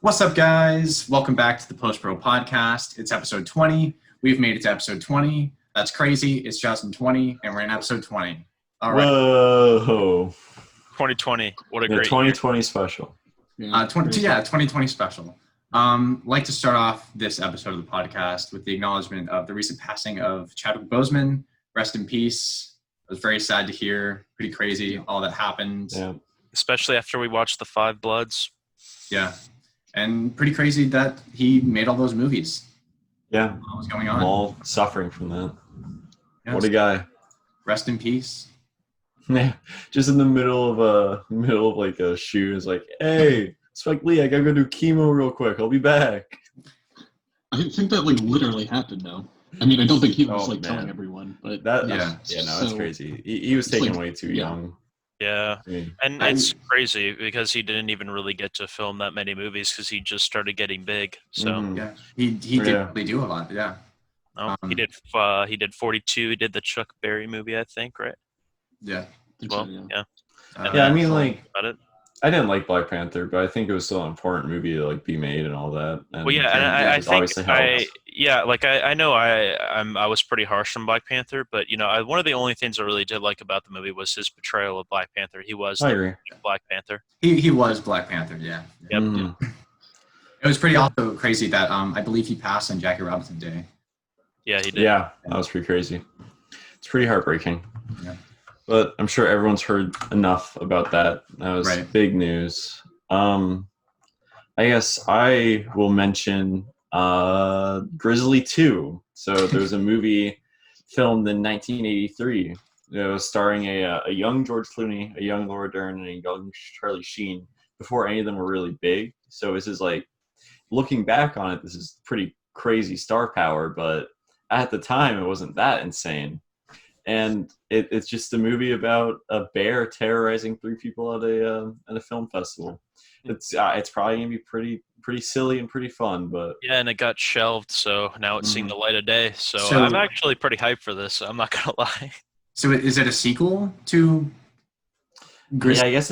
What's up, guys? Welcome back to the Post Pro Podcast. It's episode 20. We've made it to episode 20. That's crazy. It's 2020, and we're in episode 20. All right. Whoa. 2020. What a Yeah, great 2020 special. 2020 special. Like to start off this episode of the podcast with the acknowledgement of the recent passing of Chadwick Boseman. Rest in peace. It was very sad to hear. Pretty crazy, all that happened. Yeah. Especially after we watched The Five Bloods. Yeah. And pretty crazy that he made all those movies. Yeah. What was going on? I'm all suffering from that. Yes. What a guy. Rest in peace. Yeah. Just in the middle of like a shoot, it's like, hey, Spike Lee, I gotta go do chemo real quick. I'll be back. I think that literally happened though. I mean, I don't think he was telling everyone, but That's crazy. He was taken way too young. Yeah. And I- it's crazy because he didn't even really get to film that many movies because he just started getting big. So Mhm. Yeah. He didn't really do a lot. Yeah. he did 42. He did the Chuck Berry movie, I think, right? Yeah. Well, yeah. Yeah, I mean, About it. I didn't like Black Panther, but I think it was still an important movie to be made and all that. And, Well, yeah, and I it think obviously helped. I know I was pretty harsh on Black Panther, but one of the only things I really did like about the movie was his portrayal of Black Panther. He was I the agree. Black Panther. He was Black Panther. Yeah. Yep. Mhm. It was pretty also crazy that I believe he passed on Jackie Robinson Day. Yeah, he did. Yeah, that was pretty crazy. It's pretty heartbreaking. Yeah. But I'm sure everyone's heard enough about that. That was Right. big news. I guess I will mention Grizzly 2. So there was a movie filmed in 1983. It was starring a young George Clooney, a young Laura Dern, and a young Charlie Sheen before any of them were really big. So this is looking back on it, this is pretty crazy star power, but at the time it wasn't that insane. And it's just a movie about a bear terrorizing 3 people at a film festival. It's probably gonna be pretty silly and pretty fun, but Yeah, and it got shelved, so now it's seeing the light of day. So So- I'm actually pretty hyped for this. I'm not gonna lie. So is it a sequel to Grizzly? yeah, I guess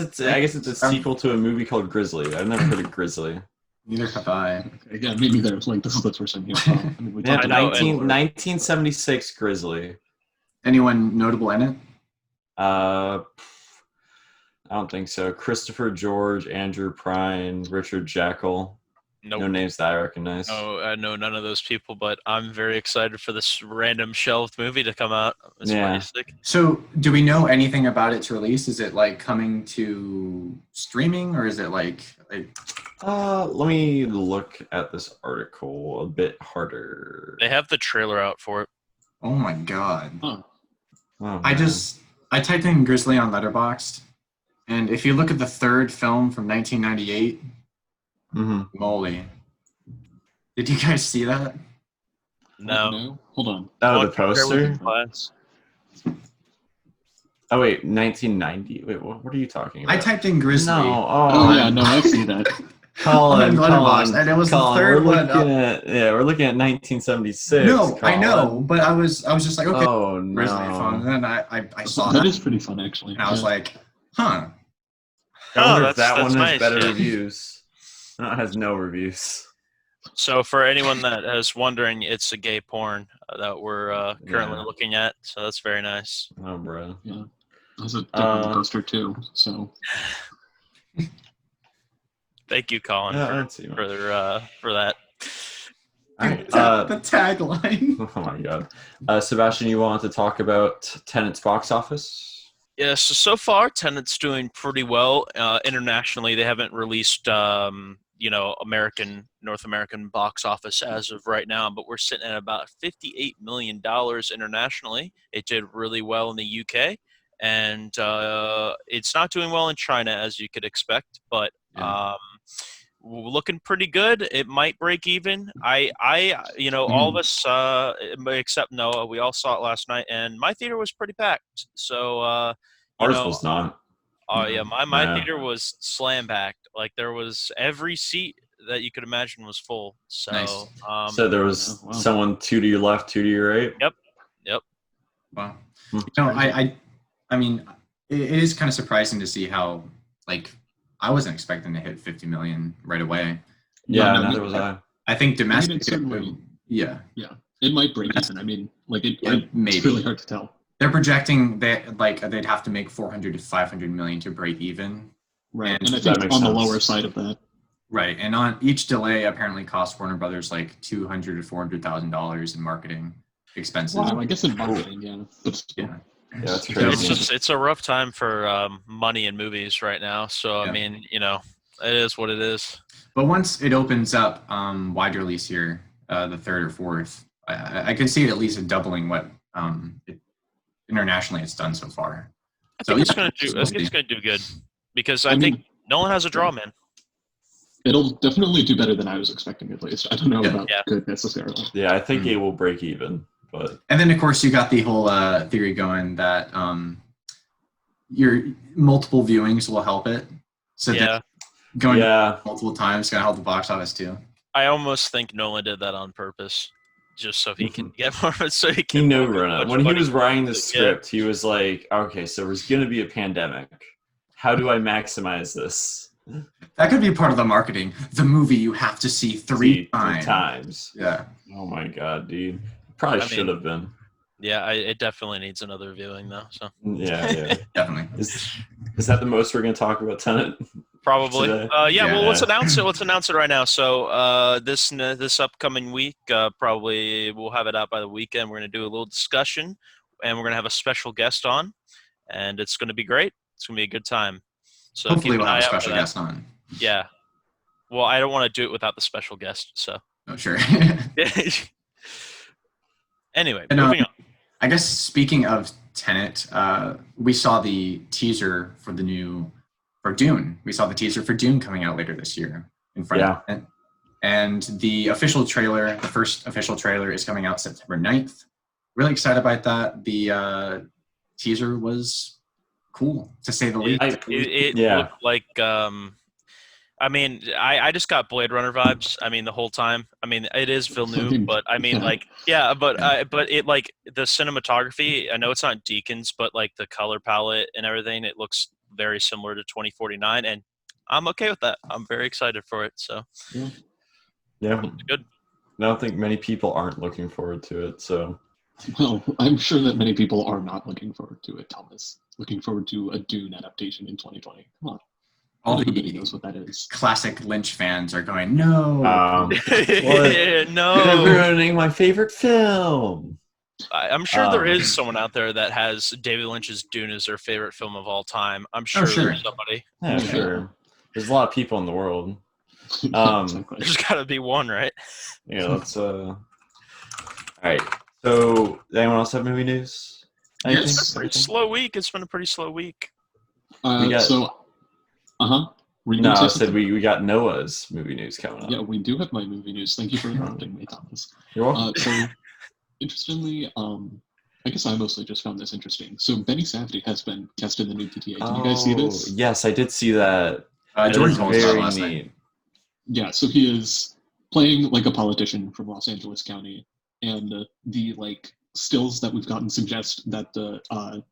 it's a sequel to a movie called Grizzly. I've never heard of Grizzly. Neither have I. yeah, maybe there's this is where some here. I mean, we Yeah, talked I know, about it 1976 Grizzly. Anyone notable in it? I don't think so. Christopher George, Andrew Prine, Richard Jackal. Nope. No names that I recognize. No, I know none of those people, but I'm very excited for this random shelved movie to come out. It's Yeah. pretty sick. So do we know anything about its release? Is it coming to streaming, or is it like Let me look at this article a bit harder. They have the trailer out for it. oh my god. Oh, Oh, I man. typed in Grizzly on Letterboxd, and if you look at the third film from 1998, Mhm. moly. Did you guys see that? No. Hold on. Oh, the Bear with poster? me, class. Oh, wait, 1990. Wait, what are you talking about? I typed in Grizzly. No, Oh yeah, no, I see that. Colin, on Letterboxd, and it was the third one up. We're looking at 1976. No, I Colin. know, but I was just like, okay, Oh, Grizzly fun. And no. then I saw That that, is pretty fun, actually. and I was like, huh. I wonder Oh, if that that's one has nice, better yeah. reviews. No, it has no reviews. So for anyone that is wondering, it's a gay porn that we're currently Yeah. looking at. So that's very nice. Oh, bro. yeah, there's a different poster too. So Thank you, Colin, Yeah, I don't see for that. All right. The tagline. Oh my god. Sebastian, you wanted to talk about Tenet's box office? Yeah, so far Tenet's doing pretty well internationally. They haven't released North American box office as of right now, but we're sitting at about $58 million internationally. It did really well in the UK, and it's not doing well in China as you could expect, but looking pretty good. It might break even. All of us except Noah, we all saw it last night, and my theater was pretty packed. So Ours was not. Oh yeah, my Yeah. theater was slam packed. There was every seat that you could imagine was full. So, Nice. So there was wow. someone 2 to your left, 2 to your right? Yep. Wow. Hmm. I mean, it is kind of surprising to see how, I wasn't expecting to hit 50 million right away. Yeah, no, neither was I. I think I domestic. mean, it's certainly, Yeah, it might break even. I mean, like Yeah, maybe. it's really hard to tell. they're projecting that they'd have to make 400 to 500 million to break even. Right, And and I that think makes on the sense. lower side of that. Right, and on each delay apparently cost Warner Brothers like $200,000 to $400,000 in marketing expenses. Wow, I guess in marketing, yeah, but still. Yeah. Yeah, that's So- crazy. It's a rough time for money in movies right now. So Yeah. I mean, it is what it is. But once it opens up wide release here, the 3rd or 4th, I can see it at least doubling what internationally it's done so far. I So, think it's yeah, gonna do. I think it's gonna do good because I I think mean, Nolan has a draw, man. it'll definitely do better than I was expecting, at least. I don't know Yeah. about Yeah. good necessarily. Yeah, I think it will break even, but And then, of course, you got the whole theory going that your multiple viewings will help it. So Yeah, that going yeah, multiple times is going to help the box office too. I almost think Nolan did that on purpose, just so he can get more. So he he can. knew more Rona. much When he money. was writing the Yeah. script, he was like, "Okay, so there's gonna be a pandemic. How do I maximize this? That could be part of the marketing. The movie you have to see three times. times. Yeah. Oh my god, dude! Probably I mean- should have been. Yeah, it definitely needs another viewing though. So Yeah. Definitely. Is that the most we're gonna talk about Tenet? probably. Today? Yeah. Well, let's Yeah. announce it. Let's announce it right now. So this upcoming week, probably we'll have it out by the weekend. We're gonna do a little discussion, and we're gonna have a special guest on, and it's gonna be great. It's gonna be a good time. So Hopefully, keep we'll an have a eye out for special that. guest on. Yeah. Well, I don't want to do it without the special guest. So Oh, sure. anyway, And, moving on. I guess speaking of Tenet, we saw the teaser for Dune. We saw the teaser for Dune coming out later this year in front of it. And the official trailer, the first official trailer, is coming out September 9th. Really excited about that. The teaser was cool, to say the least. It Yeah. looked like I mean, I just got Blade Runner vibes. I mean, the whole time. I mean, it is Villeneuve, but I mean, Yeah. like, but it like the cinematography. I know it's not Deakins, but like the color palette and everything, it looks very similar to 2049, and I'm okay with that. I'm very excited for it. So Yeah. it's good. I don't think many people aren't looking forward to it. So Well, I'm sure that many people are not looking forward to it, Thomas. Looking forward to a Dune adaptation in 2020. Come on. All Everybody the knows what that is. classic Lynch fans are going, no. You're No, ruining my favorite film. I'm sure there Um, is someone out there that has David Lynch's Dune as their favorite film of all time. I'm sure sure. there's somebody. Yeah, Yeah. sure. There's a lot of people in the world. Exactly. There's got to be one, right? Yeah, let's all right. So, does anyone else have movie news? Anything? Yes. Pretty slow week. It's been a pretty slow week. We got- Were you No, gonna I say said something? we got Noah's movie news coming up. Yeah, we do have my movie news. Thank you for interrupting me, Thomas. You're welcome. So, interestingly, I guess I mostly just found this interesting. So, Benny Safdie has been cast in the new PTA. Did you guys see this? Yes, I did see that. Jordan It is told us about it very last neat. night. Yeah, so he is playing like a politician from Los Angeles County, and the like stills that we've gotten suggest that the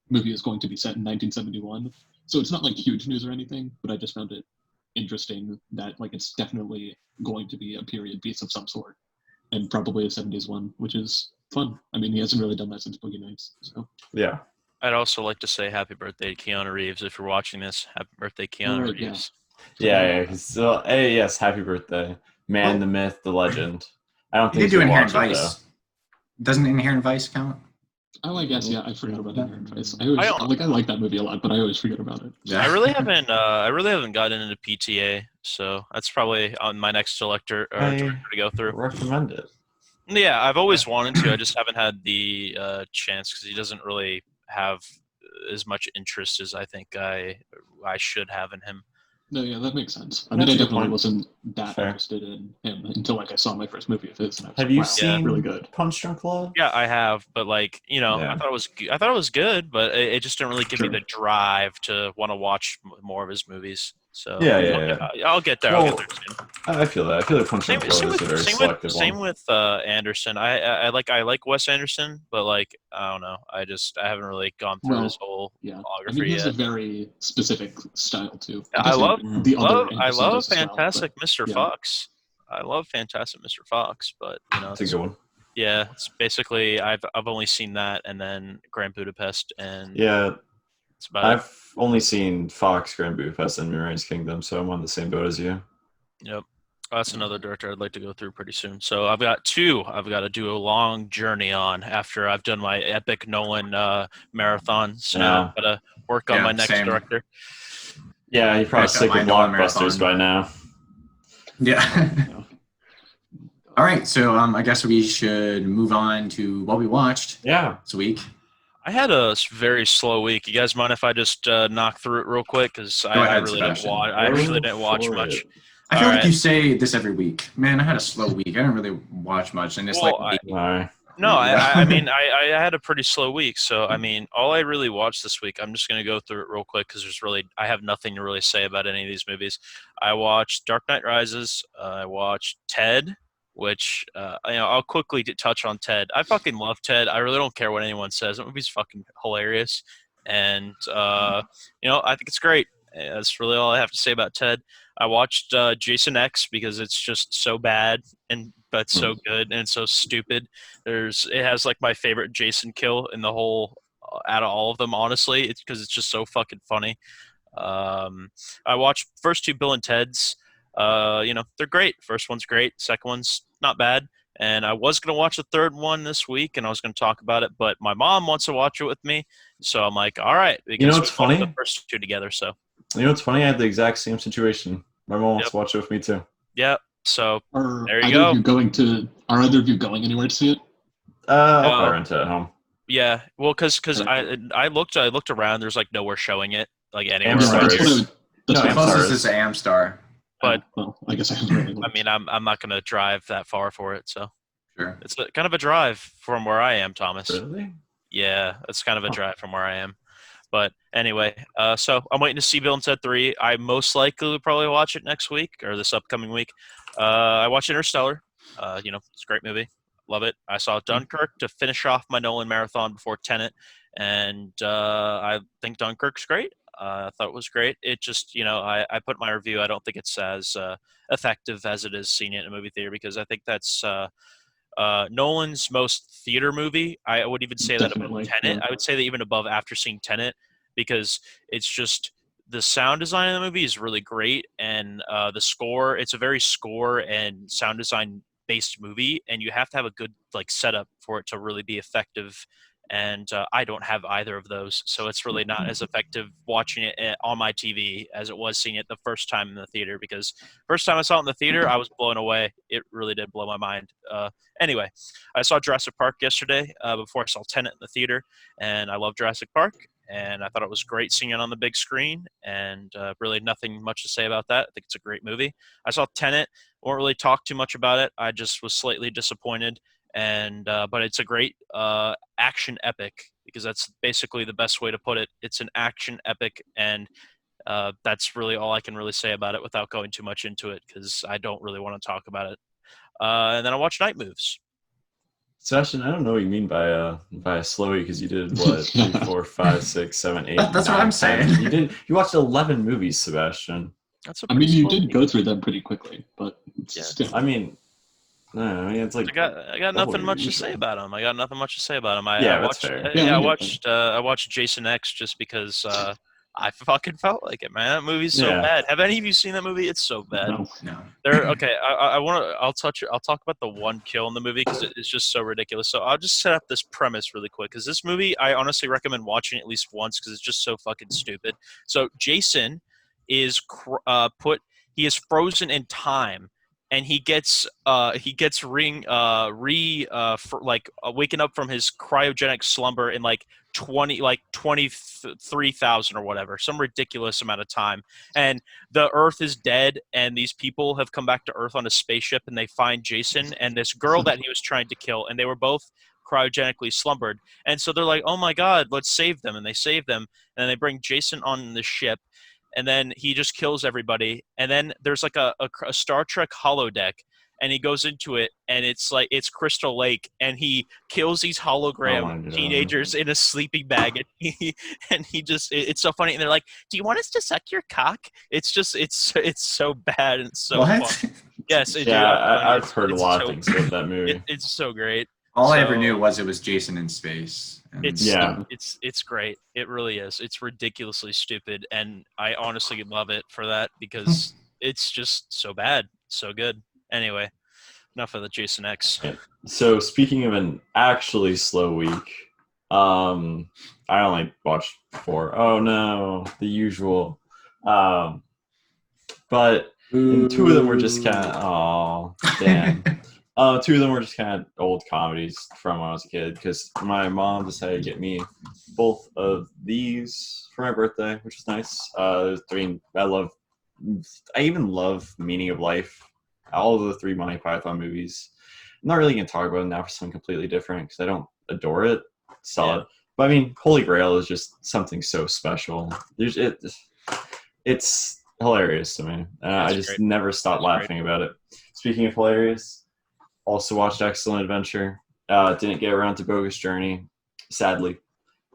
movie is going to be set in 1971. So it's not like huge news or anything, but I just found it interesting that like it's definitely going to be a period piece of some sort, and probably a 70s one, which is fun. I mean, he hasn't really done that since Boogie Nights, so Yeah. I'd also like to say happy birthday to Keanu Reeves. If you're watching this, happy birthday, Keanu Right, yeah. Reeves. Yeah. So, hey, yes, happy birthday. Man, the myth, the legend. I don't He think did do you'll Inherent watch it, Vice. Doesn't Inherent Vice count? oh, I guess yeah, I forgot about Inherent Vice. I like that movie a lot, but I always forget about it. Yeah. I really haven't gotten into PTA, so that's probably on my next director to go through. Recommend it. Yeah, I've always wanted to. I just haven't had the chance because he doesn't really have as much interest as I think I should have in him. No, yeah, that makes sense. I That's mean, I a good definitely point. wasn't that Fair. interested in him until like I saw my first movie of his. And I was Have like, you wow, seen really good? Punch Drunk Love? Yeah, I have, but like Yeah. I thought it was good, but it just didn't really give me Sure. the drive to want to watch more of his movies. So Yeah. I'll get there. Well, I'll get there soon. I feel that. I feel like Punch Drunk Love is a very selective Same one. with Anderson. I like Wes Anderson, but like I don't know. I haven't really gone through Well, his whole Yeah, I mean, filmography he has a yet. very specific style too. I guess love the other I Anderson love does as well, Fantastic but Mr. yeah. Fox. I love Fantastic Mr. Fox, but It's a good one. yeah, it's basically I've only seen that and then Grand Budapest, and Yeah, that's about it. I've only seen Fox, Grand Budapest, and Moonrise Kingdom, so I'm on the same boat as you. Yep. That's another director I'd like to go through pretty soon. So I've got two I've got to do a long journey on after I've done my epic Nolan marathon. So now I've got to work on my next director. Yeah, you're probably sick of blockbusters by now. Yeah. All right, so I guess we should move on to what we watched this week. I had a very slow week. You guys mind if I just knock through it real quick? Because I really didn't watch. I actually didn't watch much. I feel like you say this every week. Man, I had a slow week. I didn't really watch much, and it's No, I mean, I had a pretty slow week. So, I mean, all I really watched this week, I'm just going to go through it real quick because I have nothing to really say about any of these movies. I watched Dark Knight Rises. I watched Ted, which, I'll quickly touch on Ted. I fucking love Ted. I really don't care what anyone says. That movie's fucking hilarious. And, I think it's great. That's really all I have to say about Ted. I watched Jason X because it's just so bad but so good and so stupid. It has like my favorite Jason kill in the whole out of all of them. Honestly, it's because it's just so fucking funny. I watched first two Bill and Ted's. They're great. First one's great. Second one's not bad. And I was gonna watch the third one this week, and I was gonna talk about it, but my mom wants to watch it with me, so I'm like, all right. What's funny? The first two together, so. You know what's funny? I had the exact same situation. My mom wants to watch it with me too. Yeah. So there you go. Are either of you going anywhere to see it? I'll probably rent it at home. Yeah. Well, because I looked around. There's like nowhere showing it like anywhere. The closest is Amstar. But I guess I haven't really looked. I mean, I'm not gonna drive that far for it, so sure. It's kind of a drive from where I am, Thomas. Really? Yeah, it's kind of a drive from where I am. But anyway, so I'm waiting to see Bill and Ted 3. I most likely will probably watch it next week or this upcoming week. I watched Interstellar. It's a great movie. Love it. I saw Dunkirk to finish off my Nolan marathon before Tenet, and I think Dunkirk's great. I thought it was great. It just, I put in my review. I don't think it's as effective as it is seeing it in a movie theater because I think that's Nolan's most theater movie. I would even say that above Tenet. Yeah. I would say that even above after seeing Tenet because it's just the sound design of the movie is really great and the score. It's a very score and sound design based movie, and you have to have a good setup for it to really be effective. And I don't have either of those, so it's really not as effective watching it on my TV as it was seeing it the first time in the theater. Because first time I saw it in the theater, I was blown away. It really did blow my mind. Anyway, I saw Jurassic Park yesterday before I saw Tenet in the theater, and I love Jurassic Park, and I thought it was great seeing it on the big screen, and really nothing much to say about that. I think it's a great movie. I saw Tenet, won't really talk too much about it. I just was slightly disappointed. But it's a great action epic because that's basically the best way to put it. It's an action epic, and that's really all I can really say about it without going too much into it because I don't really want to talk about it. And then I watched Night Moves. Sebastian, I don't know what you mean by a slow week because you did what 3, 4, 5, 6, 7, 8. That's 9, what I'm saying. You watched 11 movies, Sebastian. You did go through them pretty quickly, but still. It's like I got nothing much to say about him. That's fair. I watched Jason X just because I fucking felt like it, man. That movie's so bad. Have any of you seen that movie? It's so bad. No. Okay. I'll talk about the one kill in the movie because it's just so ridiculous. So I'll just set up this premise really quick because this movie I honestly recommend watching at least once because it's just so fucking stupid. So Jason is he is frozen in time. And he gets waking up from his cryogenic slumber in 23,000 or whatever, some ridiculous amount of time. And the Earth is dead, and these people have come back to Earth on a spaceship, and they find Jason and this girl that he was trying to kill, and they were both cryogenically slumbered. And so they're like, "Oh my God, let's save them!" And they save them, and they bring Jason on the ship. And then he just kills everybody. And then there's a Star Trek holodeck, and he goes into it, and it's Crystal Lake, and he kills these hologram teenagers in a sleeping bag, and it's so funny. And they're like, "Do you want us to suck your cock?" It's so bad and so fun. Yes, I do. Yeah, I've It's- heard a it's lot so- of things about that movie. It's so great. All I ever So- knew was it was Jason in space. And Yeah. It's great. It really is. It's ridiculously stupid, and I honestly love it for that because it's just so bad, so good. Anyway, enough of the Jason X. So speaking of an actually slow week, I only watched 4. Oh no, the usual. But and 2 of them were just kind of, oh damn. 2 of them were just kind of old comedies from when I was a kid because my mom decided to get me both of these for my birthday, which was nice. I mean, I even love Meaning of Life, all of the 3 Monty Python movies. I'm not really going to talk about it now for something completely different because I don't adore it. Solid. Yeah. But I mean, Holy Grail is just something so special. It's hilarious to me. I just great. Never stop laughing about it. Speaking of hilarious, also watched Excellent Adventure. Didn't get around to Bogus Journey, sadly.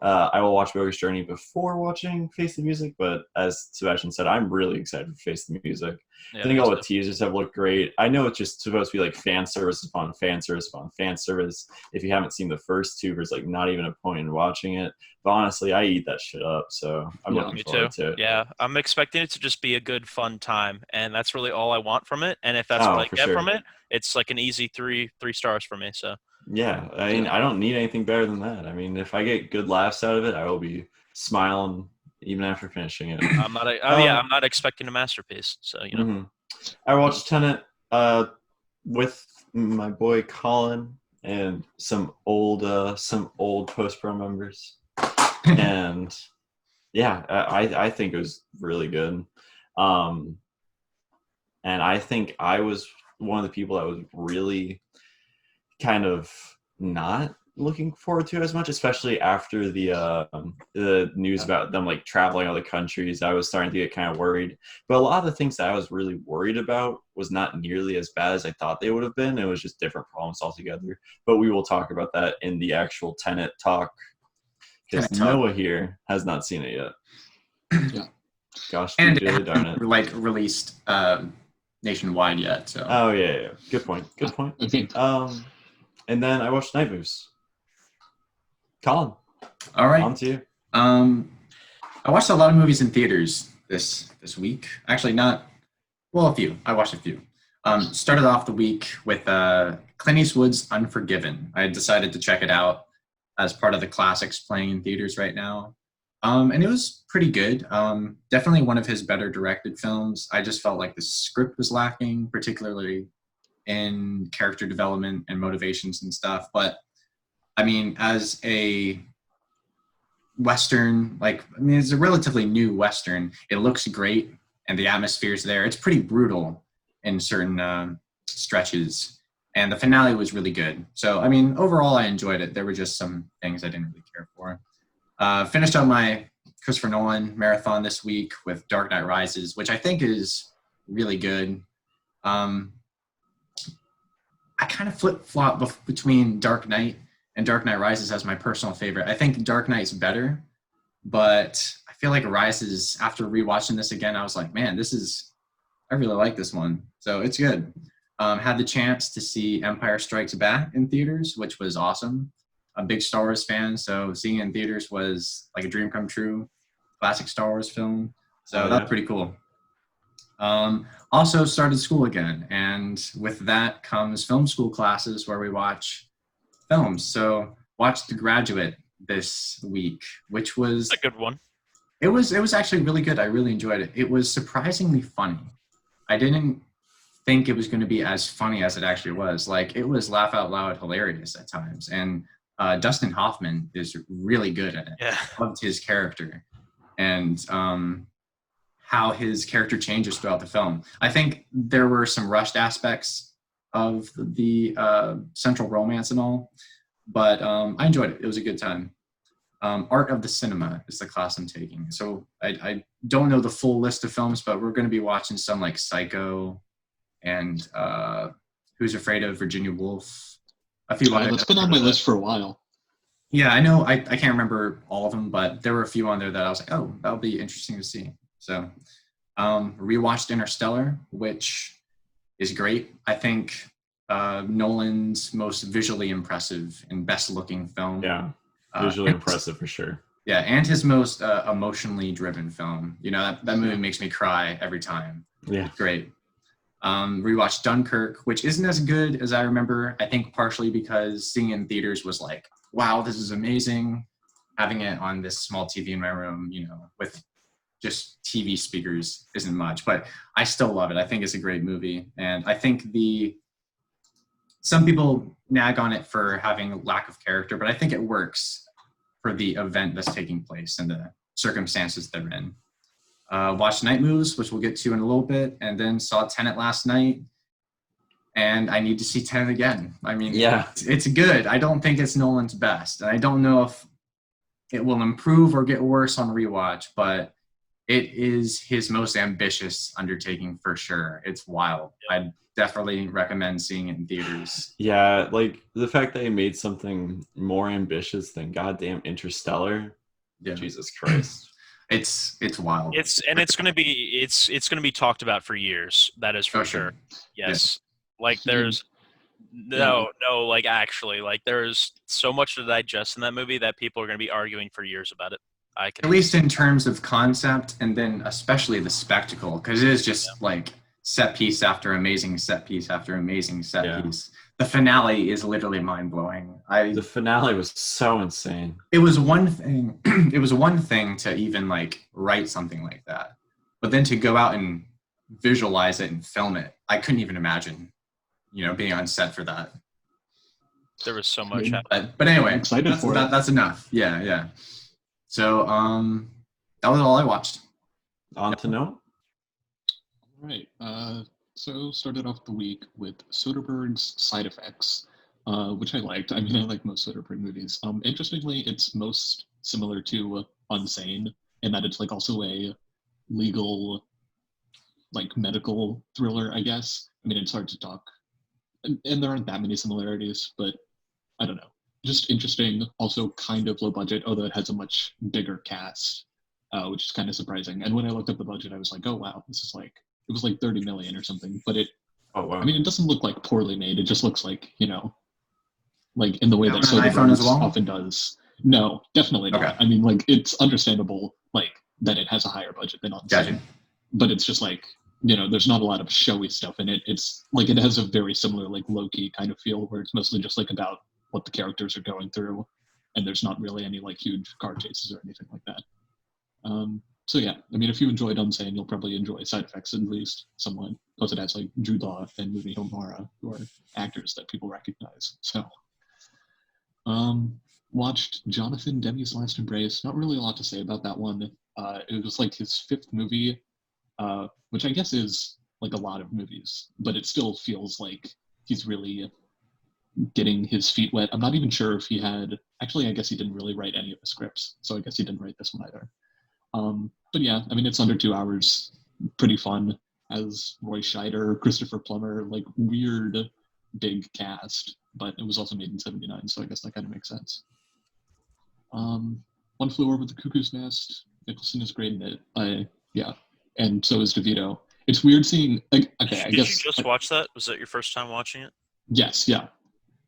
I will watch Bogus Journey before watching Face the Music, but as Sebastian said, I'm really excited for Face the Music. Yeah, I think all the teasers have looked great. I know it's just supposed to be like fan service upon fan service upon fan service. If you haven't seen the first 2, there's like not even a point in watching it. But honestly, I eat that shit up, so I'm looking forward to it. Yeah, I'm expecting it to just be a good, fun time, and that's really all I want from it. And if that's what I get from it, it's like an easy 3 stars for me. So. Yeah, I mean, I don't need anything better than that. I mean, if I get good laughs out of it, I will be smiling even after finishing it. I'm not expecting a masterpiece, so you know. Mm-hmm. I watched Tenet with my boy Collin and some old post-pro members, and yeah, I think it was really good. And I think I was one of the people that was really kind of not looking forward to as much, especially after the news about them like traveling other countries. I was starting to get kind of worried, but a lot of the things that I was really worried about was not nearly as bad as I thought they would have been. It was just different problems altogether, but we will talk about that in the actual Tenet talk because Noah here has not seen it yet. Yeah. Gosh, and really darn it. Like released nationwide yet, so oh yeah. Good point. Okay. And then I watched Night Moves. Collin. All right. On to you. I watched a lot of movies in theaters this week. Actually, a few. I watched a few. Started off the week with Clint Eastwood's Unforgiven. I decided to check it out as part of the classics playing in theaters right now. And it was pretty good. Definitely one of his better directed films. I just felt like the script was lacking, particularly in character development and motivations and stuff. But I mean, as a Western, it's a relatively new Western. It looks great and the atmosphere's there. It's pretty brutal in certain stretches. And the finale was really good. So, I mean, overall, I enjoyed it. There were just some things I didn't really care for. Finished on my Christopher Nolan marathon this week with Dark Knight Rises, which I think is really good. I kind of flip-flop between Dark Knight and Dark Knight Rises as my personal favorite. I think Dark Knight's better, but I feel like Rises, after rewatching this again, I was like, man, I really like this one. So it's good. Had the chance to see Empire Strikes Back in theaters, which was awesome. A big Star Wars fan, so seeing it in theaters was like a dream come true. Classic Star Wars film. So that's pretty cool. Also started school again, and with that comes film school classes where we watch films. So watched The Graduate this week, which was a good one. It was actually really good. I really enjoyed it. It was surprisingly funny. I didn't think it was going to be as funny as it actually was. Like, it was laugh out loud hilarious at times, and Dustin Hoffman is really good at it. Yeah. I loved his character and how his character changes throughout the film. I think there were some rushed aspects of the central romance and all, but I enjoyed it. It was a good time. Art of the Cinema is the class I'm taking. So I don't know the full list of films, but we're going to be watching some like Psycho and Who's Afraid of Virginia Woolf. A few others. That's been on my list for a while. Yeah, I know. I can't remember all of them, but there were a few on there that I was like, oh, that'll be interesting to see. So rewatched Interstellar, which is great. I think Nolan's most visually impressive and best looking film. Yeah, visually impressive for sure. Yeah, and his most emotionally driven film. You know, that movie makes me cry every time. Yeah. It's great. Rewatched Dunkirk, which isn't as good as I remember. I think partially because seeing it in theaters was like, wow, this is amazing. Having it on this small TV in my room, you know, with just TV speakers isn't much, but I still love it. I think it's a great movie. And I think some people nag on it for having lack of character, but I think it works for the event that's taking place and the circumstances they're in. Watched Night Moves, which we'll get to in a little bit, and then saw Tenet last night. And I need to see Tenet again. I mean, yeah, it's good. I don't think it's Nolan's best. And I don't know if it will improve or get worse on rewatch, but it is his most ambitious undertaking for sure. It's wild. I'd definitely recommend seeing it in theaters. Yeah, like the fact that he made something more ambitious than goddamn Interstellar. Yeah. Jesus Christ. It's wild. It's gonna be talked about for years. That is for sure. Yes. Yeah. Like there's like actually, like there's so much to digest in that movie that people are gonna be arguing for years about it. At least in terms of concept, and then especially the spectacle, because it is just like set piece after amazing set piece after amazing set piece. The finale is literally mind blowing. The finale was so insane. It was one thing. It was one thing to even like write something like that, but then to go out and visualize it and film it, I couldn't even imagine, you know, being on set for that. There was so much. But anyway, that's enough. Yeah. So that was all I watched. On to note. All right. So started off the week with Soderbergh's Side Effects, which I liked. I mean, I like most Soderbergh movies. Interestingly, it's most similar to Unsane in that it's like also a legal, like medical thriller, I guess. I mean, it's hard to talk, and there aren't that many similarities, but I don't know. Just interesting, also kind of low budget, although it has a much bigger cast, which is kind of surprising. And when I looked up the budget, I was like, oh wow, this is like, it was like 30 million or something. But it, oh wow. I mean, it doesn't look like poorly made. It just looks like, you know, like in the way that Soderbergh often does. No, definitely not. Okay. I mean, like, it's understandable, like, that it has a higher budget than Unsane. Gotcha. But it's just like, you know, there's not a lot of showy stuff in it. It's like, it has a very similar, like, low-key kind of feel where it's mostly just like about what the characters are going through, and there's not really any like huge car chases or anything like that. So yeah, I mean, if you enjoyed Unsane, you'll probably enjoy Side Effects at least somewhat. Plus, it has like Jude Law and Rooney Mara, who are actors that people recognize. So, watched Jonathan Demme's Last Embrace. Not really a lot to say about that one. It was like his 5th movie, which I guess is like a lot of movies, but it still feels like he's really getting his feet wet. I'm not even sure if he had, actually I guess he didn't really write any of the scripts, so I guess he didn't write this one either. But yeah, I mean, it's under 2 hours, pretty fun, as Roy Scheider, Christopher Plummer, like weird big cast, but it was also made in 79, so I guess that kind of makes sense. One Flew Over the Cuckoo's Nest. Nicholson is great in it. Yeah, and so is DeVito. It's weird seeing, like, okay, I guess. Did you just watch that? Was that your first time watching it? Yes, yeah.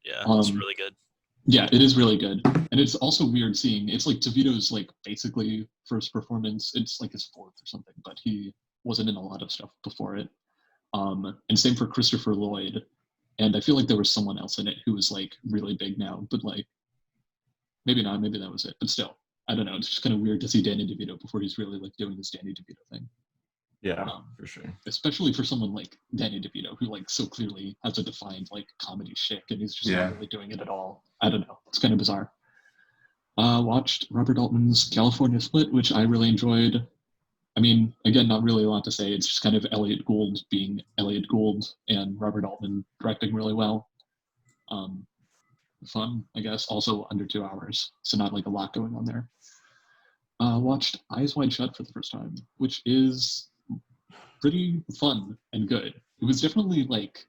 Yeah, it's really good. Yeah, it is really good. And it's also weird seeing, it's like DeVito's like basically first performance. It's like his 4th or something, but he wasn't in a lot of stuff before it. And same for Christopher Lloyd. And I feel like there was someone else in it who was like really big now, but like maybe not, maybe that was it. But still, I don't know. It's just kind of weird to see Danny DeVito before he's really like doing this Danny DeVito thing. Yeah, for sure. Especially for someone like Danny DeVito, who like so clearly has a defined like comedy shtick, and he's just not really doing it at all. I don't know. It's kind of bizarre. Watched Robert Altman's California Split, which I really enjoyed. I mean, again, not really a lot to say. It's just kind of Elliot Gould being Elliot Gould and Robert Altman directing really well. Fun, I guess. Also under 2 hours, so not like a lot going on there. Watched Eyes Wide Shut for the first time, which is pretty fun and good. It was definitely like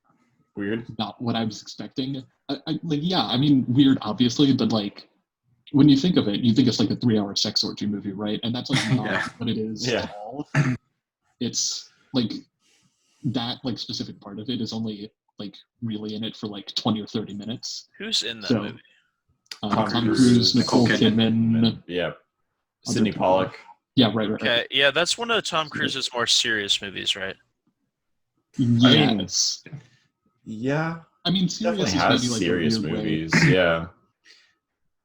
weird, not what I was expecting. I mean, weird obviously, but like when you think of it, you think it's like a 3-hour sex orgy movie, right? And that's like not what it is at all. It's like that like specific part of it is only like really in it for like 20 or 30 minutes. Who's in that So, movie? Tom Tom Cruise, Cruise, Nicole Nicole Kidman. Yeah. other Sidney people. Pollack. Yeah, right. Okay, yeah, that's one of Tom Cruise's more serious movies, right? Yes. Yeah. I mean, serious Definitely is has maybe like serious a weird movies. way. Yeah.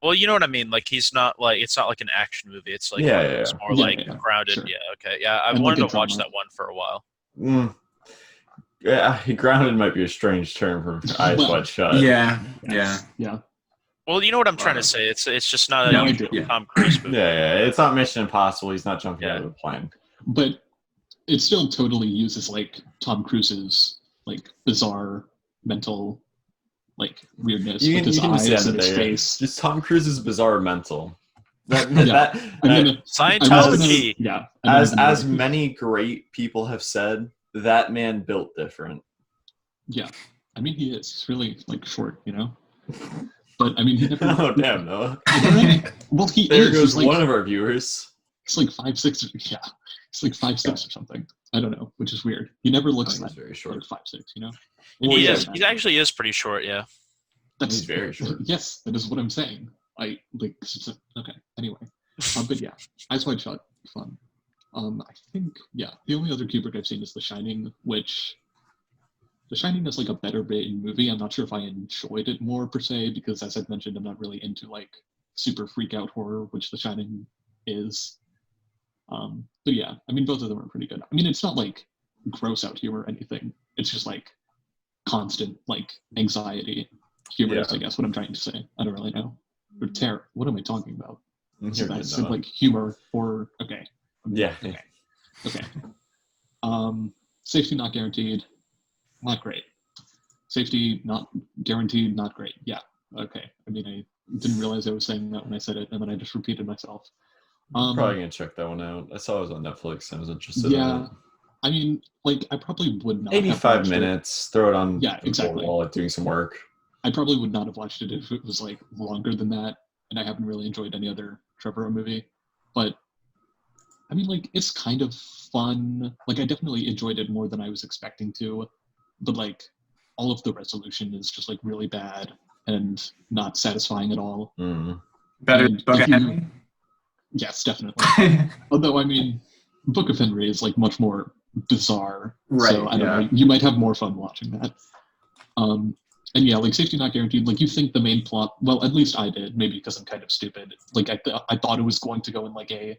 Well, you know what I mean. Like it's not like an action movie. It's like Yeah, one of yeah, those yeah. more Yeah, like yeah, grounded. sure. Yeah, okay, yeah. I And, like, wanted a to watch drama. that one for a while. Yeah, grounded might be a strange term for Eyes Well, Wide Shut. Yeah. Yes. Yeah. Well, you know what I'm trying to Wow. say. It's just not a No, I usual do. Tom Cruise movie. Yeah, it's not Mission Impossible. He's not jumping Yeah. out of a plane. But it still totally uses like Tom Cruise's like bizarre mental like weirdness You with can, his you can just eyes end and it his there. face. Just Tom Cruise's bizarre mental. That, Yeah. that, I'm gonna, Scientology. yeah. as many great people have said, that man built different. Yeah. I mean, he is. He's really like short, you know. But I mean, he never. Oh damn, Noah. Well, he There is. goes He's like, one of our viewers. He's like 5'6". Yeah, he's like 5'6" or something. I don't know, which is weird. He never looks He's like very short. 5'6", you know. Well, He yeah, is. He actually is pretty short. Yeah. That's He's very short. Yes, that is what I'm saying. I like. Okay. Anyway, but yeah, Eyes Wide Shut, fun. I think the only other Kubrick I've seen is The Shining, which The Shining is like a better written movie. I'm not sure if I enjoyed it more per se because, as I've mentioned, I'm not really into like super freak out horror, which The Shining is. But yeah, I mean, both of them are pretty good. I mean, it's not like gross out humor or anything. It's just like constant like anxiety humor is, I guess, what I'm trying to say. I don't really know. Or terror. What am I talking about? You're I good, said Noah. like humor or okay. Yeah. Okay. Safety not guaranteed. Not great. Safety not guaranteed. Not great. Yeah. Okay. I mean, I didn't realize I was saying that when I said it, and then I just repeated myself. Probably gonna check that one out. I saw it was on Netflix. I was interested in Yeah. it. I mean, like, I probably would not have 85 watched minutes. Throw it on Yeah, exactly. while doing some work. I probably would not have watched it if it was like longer than that, and I haven't really enjoyed any other Trevor movie. But I mean, like, it's kind of fun. Like, I definitely enjoyed it more than I was expecting to. But like, all of the resolution is just like really bad and not satisfying at all. Better And Book if of you- Henry? Yes, definitely. Although, I mean, Book of Henry is like much more bizarre. Right, So I don't yeah. know. You might have more fun watching that. And yeah, like Safety Not Guaranteed, like you think the main plot, well, at least I did, maybe because I'm kind of stupid. Like I thought it was going to go in like a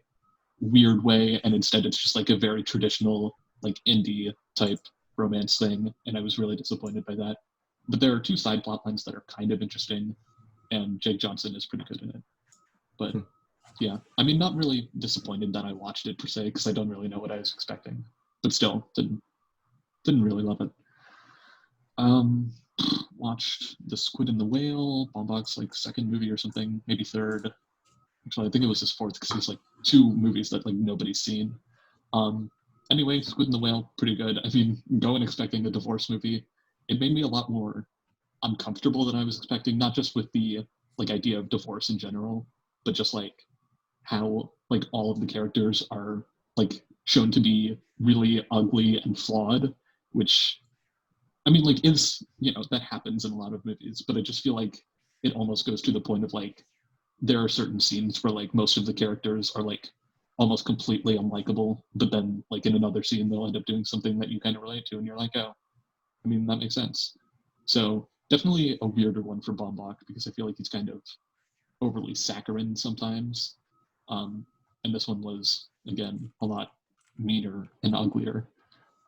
weird way, and instead it's just like a very traditional, like indie type romance thing, and I was really disappointed by that. But there are two side plot lines that are kind of interesting, and Jake Johnson is pretty good in it. But yeah, I mean, not really disappointed that I watched it per se, because I don't really know what I was expecting. But still, didn't really love it. Watched The Squid and the Whale, Baumbach's like second movie or something, maybe third. Actually, I think it was his fourth because he's like two movies that like nobody's seen. Anyway, Squid and the Whale, pretty good. I mean, going expecting a divorce movie, it made me a lot more uncomfortable than I was expecting. Not just with the like idea of divorce in general, but just like how like all of the characters are like shown to be really ugly and flawed, which I mean, like, is, you know, that happens in a lot of movies, but I just feel like it almost goes to the point of, like, there are certain scenes where, like, most of the characters are, like, almost completely unlikable, but then, like, in another scene, they'll end up doing something that you kind of relate to, and you're like, oh, I mean, that makes sense. So, definitely a weirder one for Baumbach, because I feel like he's kind of overly saccharine sometimes. And this one was, again, a lot meaner and uglier,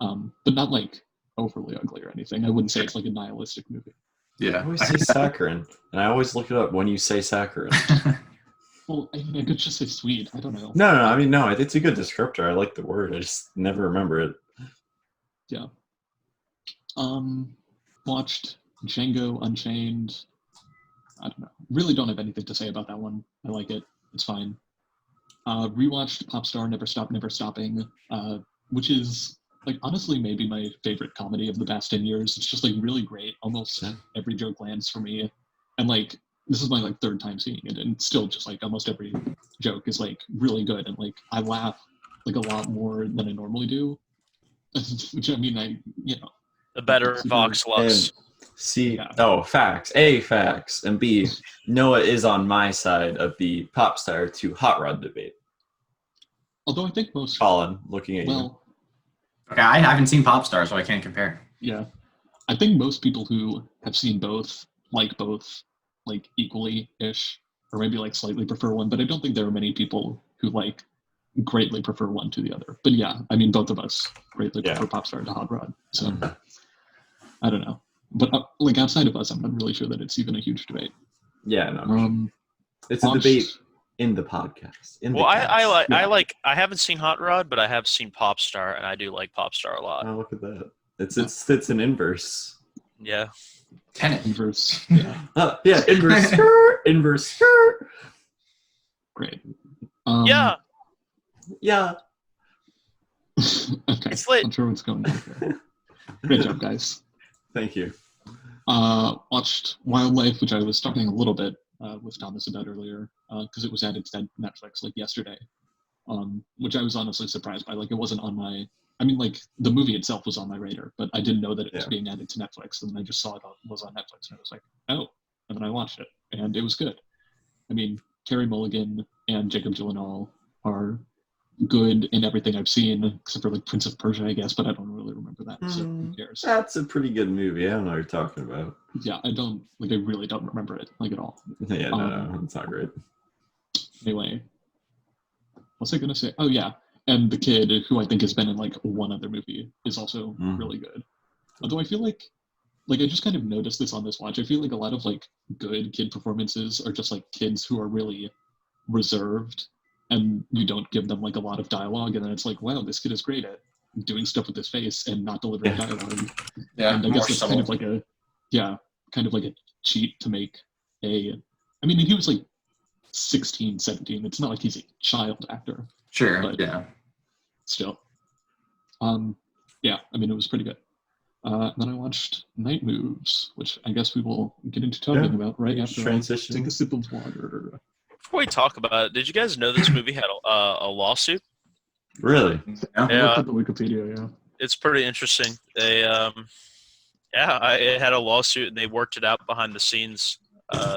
but not, like, overly ugly or anything. I wouldn't say it's like a nihilistic movie. I Yeah. always say saccharine, and I always look it up when you say saccharine. Well, I mean, I could just say sweet. I don't know. No, I mean, no, it's a good descriptor. I like the word. I just never remember it. Yeah. Watched Django Unchained. I don't know. Really don't have anything to say about that one. I like it. It's fine. Rewatched Popstar Never Stop Never Stopping, which is like honestly maybe my favorite comedy of the past 10 years. It's just like really great. Almost every joke lands for me. And like this is my like third time seeing it, and still just like almost every joke is like really good, and like I laugh like a lot more than I normally do. which I mean, The better Super- Vox Lux. C. Yeah. Oh, facts. A, facts. And B, Noah is on my side of the pop star to hot rod debate. although I think most, Collin, looking at you. well, Okay, I haven't seen Popstar, so I can't compare. yeah, I think most people who have seen both like equally-ish, or maybe like slightly prefer one, but I don't think there are many people who like greatly prefer one to the other. But yeah, I mean, both of us greatly Yeah. prefer Popstar to Hot Rod. So Mhm. I don't know. But like outside of us, I'm not really sure that it's even a huge debate. Yeah, no. It's a watched- debate in the podcast. Well, I Yeah. like. I haven't seen Hot Rod, but I have seen Popstar, and I do like Popstar a lot. Oh, look at that. It's an inverse. Yeah. Tenet. Inverse. Yeah, Yeah, inverse skirt, inverse skirt. great. Yeah. Yeah. Okay. It's lit. I'm sure what's going on here. Great job, guys. Thank you. Watched Wildlife, which I was talking a little bit with Thomas about earlier, because it was added to Netflix like yesterday, which I was honestly surprised by. Like, it wasn't on my. I mean, like the movie itself was on my radar, but I didn't know that it was Yeah. being added to Netflix. And then I just saw it was on Netflix, and I was like, oh. And then I watched it, and it was good. I mean, Carey Mulligan and Jacob Gyllenhaal are good in everything I've seen, except for like Prince of Persia, I guess, but I don't really remember that, so who cares? That's a pretty good movie. I don't know what you're talking about. Yeah, I really don't remember it, like, at all. Yeah, no, it's not great. Anyway, what's I gonna say? Oh yeah, and the kid, who I think has been in like one other movie, is also really good. Although I feel like I just kind of noticed this on this watch. I feel like a lot of like good kid performances are just like kids who are really reserved, and you don't give them like a lot of dialogue, and then it's like, wow, this kid is great at doing stuff with his face and not delivering dialogue. Yeah, And I more guess it's subtle. kind of like a cheat to make I mean, he was like 16, 17. It's not like he's a child actor Sure, but- yeah. still. Yeah, I mean, it was pretty good. Then I watched Night Moves, which I guess we will get into talking about right after I Transition. take a sip of water. Before we talk about it, did you guys know this movie had a lawsuit? Really? Yeah. Yeah. Look at the Wikipedia, yeah. It's pretty interesting. They it had a lawsuit and they worked it out behind the scenes.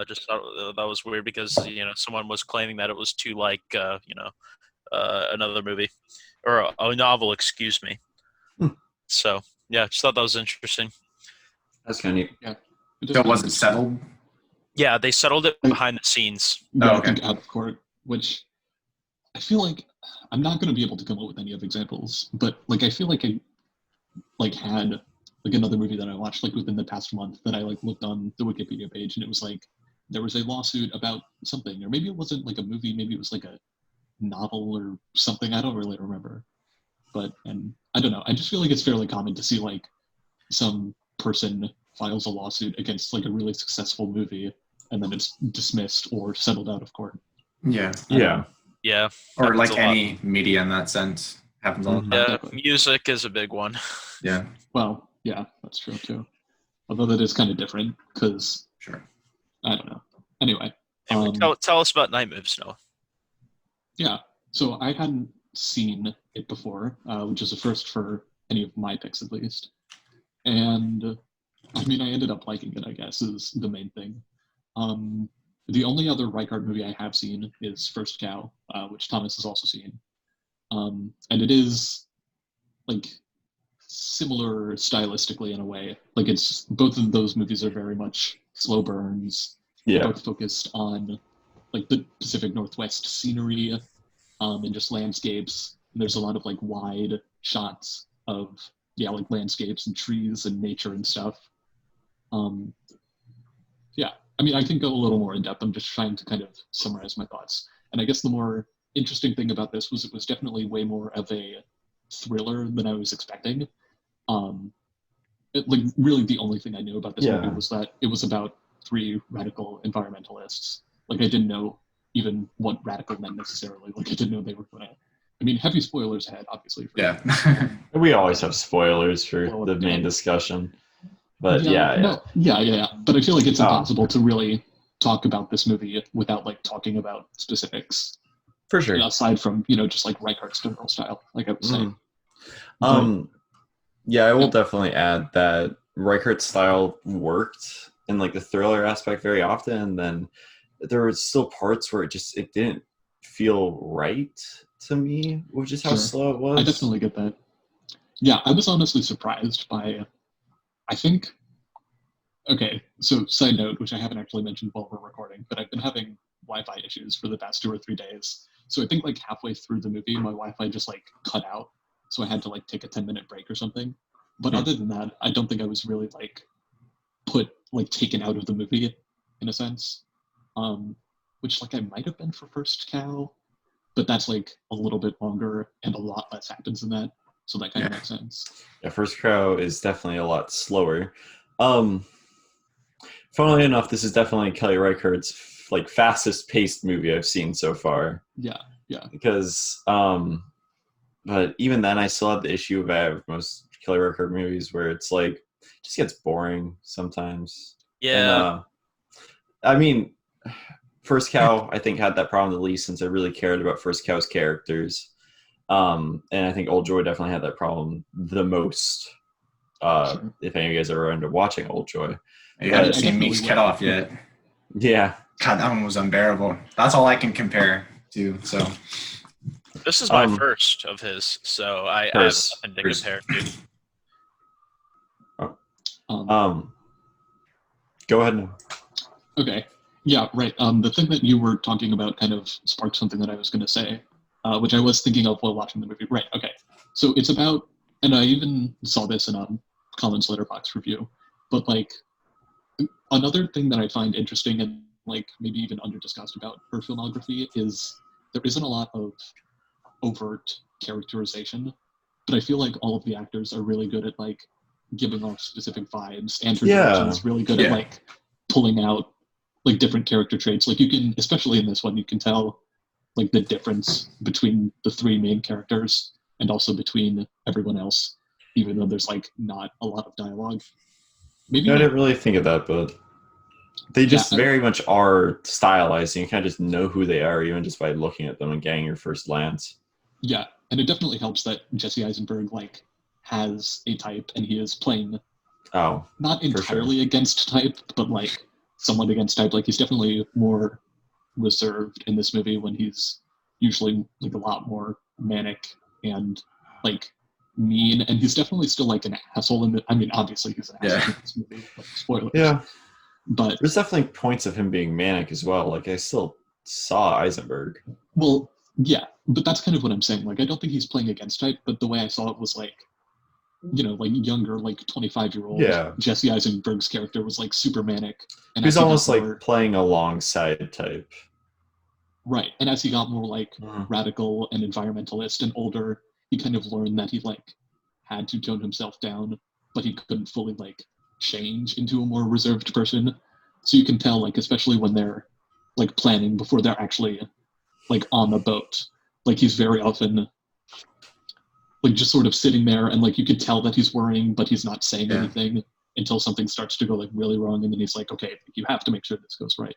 Just thought that was weird because someone was claiming that it was too like another movie or a novel, excuse me. So yeah, just thought that was interesting. That's kind of neat. So it wasn't settled? Yeah, they settled it behind the scenes. Yeah, Oh, I think okay. out of court, which I feel like I'm not going to be able to come up with any of examples, but like I feel like I like had like another movie that I watched like within the past month that I like looked on the Wikipedia page, and it was like there was a lawsuit about something, or maybe it wasn't like a movie, maybe it was like a novel or something. I don't really remember, and I don't know. I just feel like it's fairly common to see like some person files a lawsuit against like a really successful movie, and then it's dismissed or settled out of court. Yeah. Yeah. Yeah. Or happens like a lot. any media in that sense. Happens all the time. Yeah, Exactly. music is a big one. Yeah, Well, yeah, that's true too. Although that is kind of different because sure. I don't know. Anyway, Anyway, tell us about Night Moves, Noah. yeah. So I hadn't seen it before, which is a first for any of my picks at least. And I mean, I ended up liking it, I guess, is the main thing. The only other Reichardt movie I have seen is First Cow, which Thomas has also seen. And it is like similar stylistically in a way. Like it's both of those movies are very much slow burns, Yeah. both focused on like the Pacific Northwest scenery and just landscapes. And there's a lot of like wide shots of like landscapes and trees and nature and stuff. Yeah, I mean, I can go a little more in depth. I'm just trying to kind of summarize my thoughts. And I guess the more interesting thing about this was it was definitely way more of a thriller than I was expecting. Like really the only thing I knew about this movie was that it was about 3 radical environmentalists. Like I didn't know even what radical meant necessarily. Like I didn't know they were gonna. I mean, heavy spoilers ahead, obviously. For Yeah. We always have spoilers for Well, the main yeah. discussion. But yeah. No, yeah. But I feel like it's impossible to really talk about this movie without like talking about specifics. For sure. Aside from just like Reichardt's general style, like I was saying. Um, Yeah, I will definitely add that Reichardt's style worked in like the thriller aspect very often, and then there were still parts where it didn't feel right to me, which is how Sure. slow it I was. definitely get that. Yeah, I was honestly surprised by, I think, okay, so side note, which I haven't actually mentioned while we're recording, but I've been having Wi-Fi issues for the past 2 or 3 days. So I think like halfway through the movie, my Wi-Fi just like cut out. So I had to like take a 10-minute break or something. But other than that, I don't think I was really like taken out of the movie in a sense. Which like I might have been for First Cow, but that's like a little bit longer and a lot less happens in that. So that kind of makes sense. Yeah, First Cow is definitely a lot slower. Funnily enough, this is definitely Kelly Reichardt's like fastest paced movie I've seen so far. Yeah. Because but even then I still have the issue I have with most Kelly Reichardt movies where it's like it just gets boring sometimes. Yeah. And I mean, First Cow I think had that problem the least since I really cared about First Cow's characters. And I think Old Joy definitely had that problem the most. Sure. If any of you guys are into watching Old Joy. I haven't I seen Meek's definitely Cut will. Off yet. Yeah. God, that one was unbearable. That's all I can compare to. So This is my first of his, so I have First. nothing to compare to. Go ahead now. Okay. Yeah, right. The thing that you were talking about kind of sparked something that I was going to say, which I was thinking of while watching the movie. Right, okay. So it's about, and I even saw this in Collin's Letterboxd review, but like another thing that I find interesting and like maybe even under-discussed about her filmography is there isn't a lot of overt characterization, but I feel like all of the actors are really good at like giving off specific vibes, and her direction is really good at like pulling out like different character traits. Like you can, especially in this one, you can tell like the difference between the 3 main characters and also between everyone else, even though there's like not a lot of dialogue. Maybe I didn't really think of that, but they just very much are stylized. And you kind of just know who they are even just by looking at them and getting your first glance. Yeah, and it definitely helps that Jesse Eisenberg like has a type, and he is playing not entirely against type, but like somewhat against type. Like he's definitely more reserved in this movie when he's usually like a lot more manic and like mean, and he's definitely still like an asshole in the, I mean obviously he's an asshole in this movie, like spoilers. Yeah. But there's definitely points of him being manic as well. Like I still saw Eisenberg. Well, yeah, but that's kind of what I'm saying. Like I don't think he's playing against type, but the way I saw it was like, you know, like younger, like 25-year-old Jesse Eisenberg's character was like super manic. And he's almost like playing alongside type. Right. And as he got more like radical and environmentalist and older, he kind of learned that he like had to tone himself down, but he couldn't fully like change into a more reserved person. So you can tell, like, especially when they're like planning before they're actually like on the boat, like he's very often like just sort of sitting there, and like you could tell that he's worrying, but he's not saying anything until something starts to go like really wrong, and then he's like, okay, you have to make sure this goes right.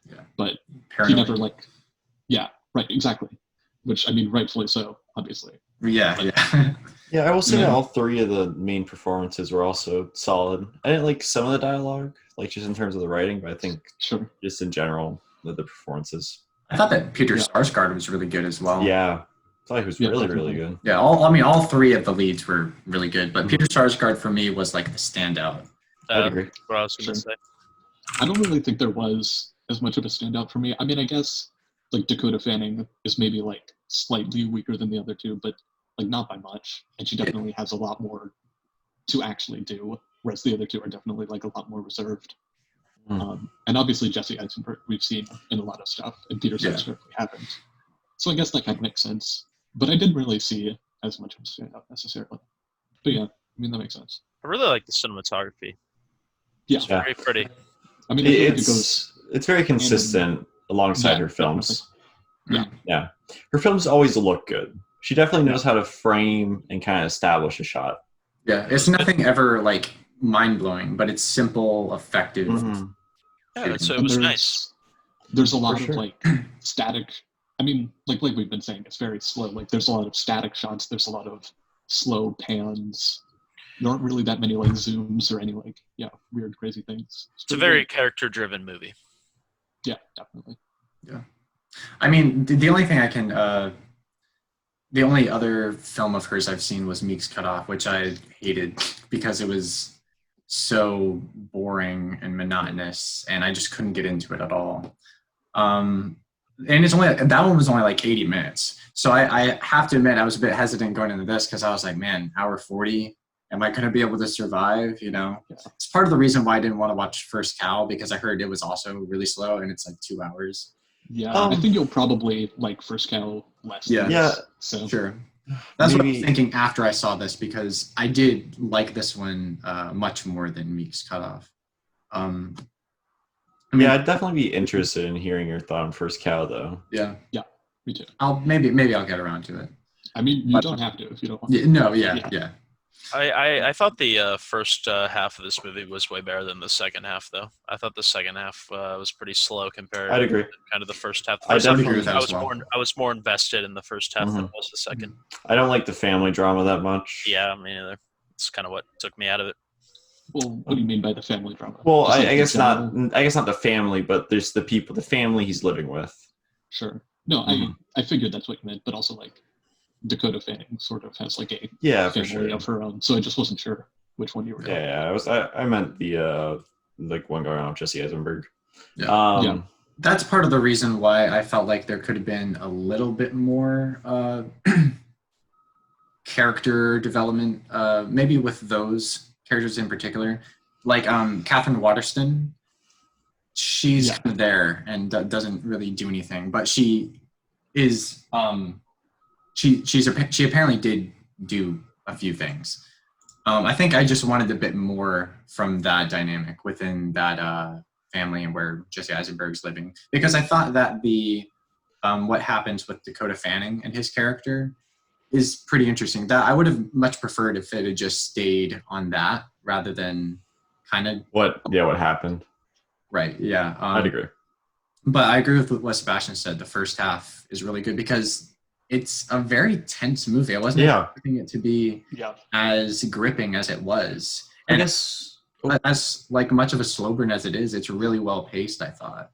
Yeah. But he never like, right, exactly. Which I mean, rightfully so, obviously. Yeah. Yeah, I will say that all 3 of the main performances were also solid. I didn't like some of the dialogue, like just in terms of the writing, but I think just in general, the performances. I thought that Peter Sarsgaard was really good as well. Yeah, I thought he was really good. Yeah, all 3 of the leads were really good, but Peter Sarsgaard for me was like the standout. I agree. What I was going to say. I don't really think there was as much of a standout for me. I mean, I guess like Dakota Fanning is maybe like slightly weaker than the other 2, but like not by much, and she definitely has a lot more to actually do, whereas the other 2 are definitely like a lot more reserved. And obviously Jesse Eisenberg we've seen in a lot of stuff, and Peter Sarsgaard we haven't. So I guess that kind of makes sense. But I didn't really see as much of a standout necessarily. But yeah, I mean, that makes sense. I really like the cinematography. Yeah. It's very pretty. I mean, it's very consistent alongside her films. Yeah. Her films always look good. She definitely knows how to frame and kind of establish a shot. Yeah, it's nothing ever like mind-blowing, but it's simple, effective. Yeah, so it was nice. There's a lot of like static. I mean, like we've been saying, it's very slow. Like there's a lot of static shots. There's a lot of slow pans. there aren't really that many like zooms or any like weird crazy things. It's a very character-driven movie. Yeah, definitely. Yeah. I mean, the only thing I can, the only other film of hers I've seen was Meek's Cutoff, which I hated because it was so boring and monotonous, and I just couldn't get into it at all. And that one was only like 80 minutes. So I have to admit, I was a bit hesitant going into this because I was like, man, hour 40, am I going to be able to survive? You know, it's part of the reason why I didn't want to watch First Cow, because I heard it was also really slow and it's like 2 hours. Yeah, I think you'll probably like First Cow less. Yeah, so sure. That's what I was thinking after I saw this, because I did like this one much more than Meek's Cutoff. I'd definitely be interested in hearing your thought on First Cow, though. Yeah, me too. Maybe I'll get around to it. I mean, you don't have to if you don't want to. Yeah. I thought the first half of this movie was way better than the second half, though. I thought the second half was pretty slow compared I'd agree. to kind of the first half. I definitely agree with that as well. I was more invested in the first half than I was the second. I don't like the family drama that much. Yeah, me neither. It's kind of what took me out of it. Well, what do you mean by the family drama? Well, Just, I guess not. I guess not the family, but there's the family he's living with. Sure. No, I figured that's what you meant, but also like Dakota Fanning sort of has like a family of her own, so I just wasn't sure which one you were. I meant the like one going on with Jesse Eisenberg. Yeah. That's part of the reason why I felt like there could have been a little bit more character development, maybe with those characters in particular, like Catherine Waterston. She's kind of there and doesn't really do anything, but she is she apparently did do a few things. I think I just wanted a bit more from that dynamic within that family and where Jesse Eisenberg's living, because I thought that the what happens with Dakota Fanning and his character is pretty interesting. That I would have much preferred if it had just stayed on that rather than kind of what happened. Right. Yeah. I'd agree. But I agree with what Sebastian said. The first half is really good because it's a very tense movie. I wasn't expecting it to be as gripping as it was. And as like much of a slow burn as it is, it's really well paced, I thought.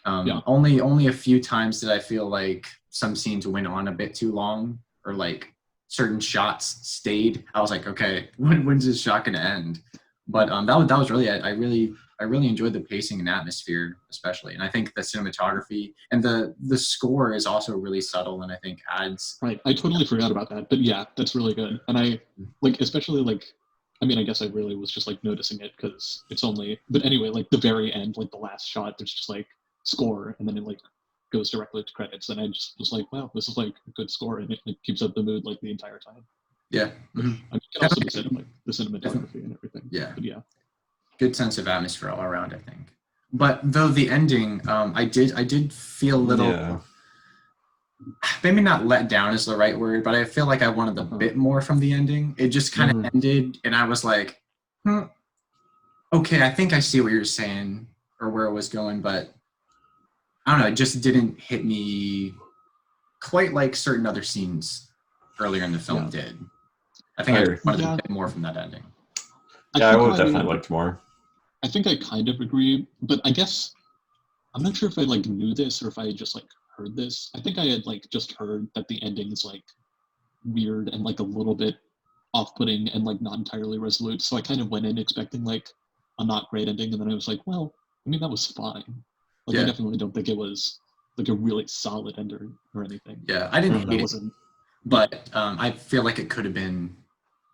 Only a few times did I feel like some scenes went on a bit too long, or like certain shots stayed. I was like, okay, when's this shot gonna end? But that was really I really enjoyed the pacing and atmosphere, especially. And I think the cinematography and the score is also really subtle, and I think adds. Right. I totally forgot about that. But yeah, that's really good. And I like, especially like, I mean, I guess I really was just like noticing it because it's only, but anyway, like the very end, like the last shot, there's just like score, and then it like goes directly to credits. And I just was like, wow, this is like a good score, and it keeps up the mood like the entire time. Yeah. Mm-hmm. I mean, it can also be said of like the cinematography and everything. Yeah. But yeah. Good sense of atmosphere all around, I think. But though the ending, I did feel a little, maybe not let down is the right word, but I feel like I wanted a bit more from the ending. It just kind of ended, and I was like, okay, I think I see what you're saying or where it was going, but I don't know, it just didn't hit me quite like certain other scenes earlier in the film did. I think I wanted a bit more from that ending. I would have definitely liked more. I think I kind of agree, but I guess I'm not sure if I like knew this or if I had just like heard this. I think I had like just heard that the ending is like weird and like a little bit off-putting and like not entirely resolute. So I kind of went in expecting like a not great ending, and then I was like, well, I mean, that was fine. Like I definitely don't think it was like a really solid ending or anything. Yeah, I didn't hate it, but I feel like it could have been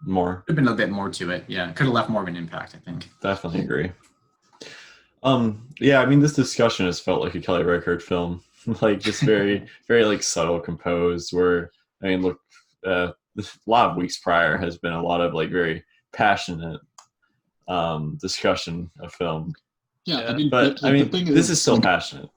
more. Could have been a bit more to it. Yeah, could have left more of an impact, I think. Definitely agree. I mean, this discussion has felt like a Kelly Reichardt film, like just very, very like subtle, composed. Where I mean, look, a lot of weeks prior has been a lot of like very passionate discussion of film. Yeah, I mean, but I mean, this is still passionate.